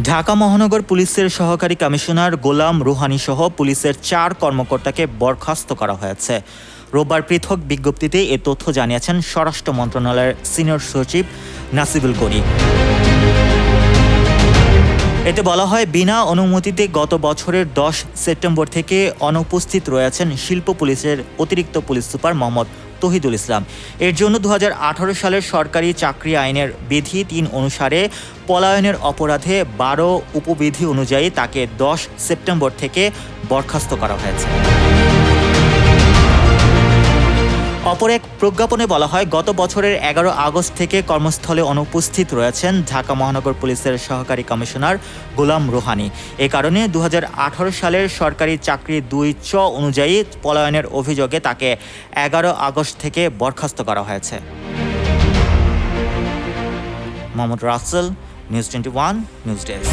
ঢাকা মহানগর পুলিশের সহকারী কমিশনার গোলাম রুহানী সহ পুলিশের ৪ কর্মকর্তাকে বরখাস্ত করা হয়েছে। রোববার পৃথক বিজ্ঞপ্তিতে এ তথ্য জানিয়েছেন স্বরাষ্ট্র মন্ত্রণালয়ের সিনিয়র সচিব নাসিবুল করি। এতে বলা হয়, বিনা অনুমতিতে গত বছরের ১০ সেপ্টেম্বর থেকে অনুপস্থিত রয়েছেন শিল্প পুলিশের অতিরিক্ত পুলিশ সুপার মোহাম্মদ তহিদুল ইসলাম। এর জন্য ২০১৮ সালের সরকারি চাকরি আইনের বিধি ৩ অনুসারে পলায়নের অপরাধে ১২ উপবিধি অনুযায়ী তাকে ১০ সেপ্টেম্বর থেকে বরখাস্ত করা হয়েছে। অপর এক প্রজ্ঞাপনে বলা হয়, গত বছরের ১১ আগস্ট থেকে কর্মস্থলে অনুপস্থিত রয়েছেন ঢাকা মহানগর পুলিশের সহকারী কমিশনার গোলাম রুহানী। এ কারণে ২০১৮ সালের সরকারি চাকরি ২ অনুযায়ী পলায়নের অভিযোগে তাকে ১১ আগস্ট থেকে বরখাস্ত করা হয়েছে। Mohammad Russel, news 21 news desk.